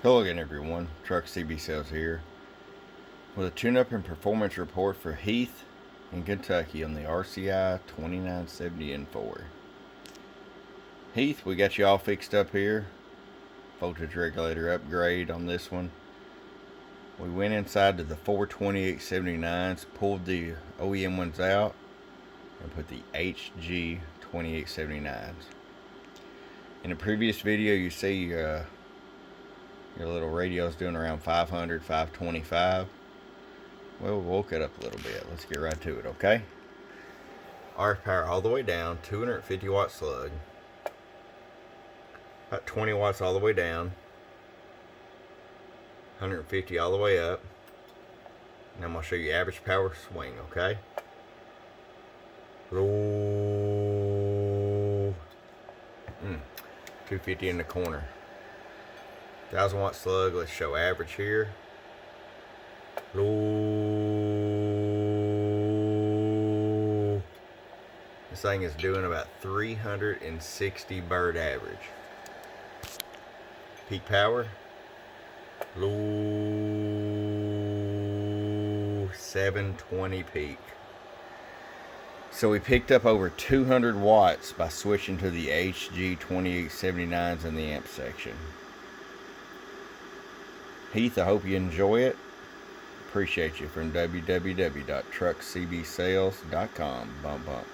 Hello again everyone, Truck CB Sales here with a tune-up and performance report for Heath in Kentucky on the RCI-2970N4. Heath, we got you all fixed up here. Voltage regulator upgrade on this one. We went inside to the 42879s, pulled the OEM ones out, and put the HG2879s. In the previous video you see your little radio's doing around 500, 525. Well, we'll cut up a little bit. Let's get right to it, okay? RF power all the way down, 250 watt slug. About 20 watts all the way down. 150 all the way up. And I'm going to show you average power swing, okay? Roll. 250 in the corner. 1000 watt slug, let's show average here. Low. This thing is doing about 360 bird average. Peak power. Low. 720 peak. So we picked up over 200 watts by switching to the HG2879s in the amp section. Heath, I hope you enjoy it. Appreciate you. From www.truckcbsales.com. Bump bump.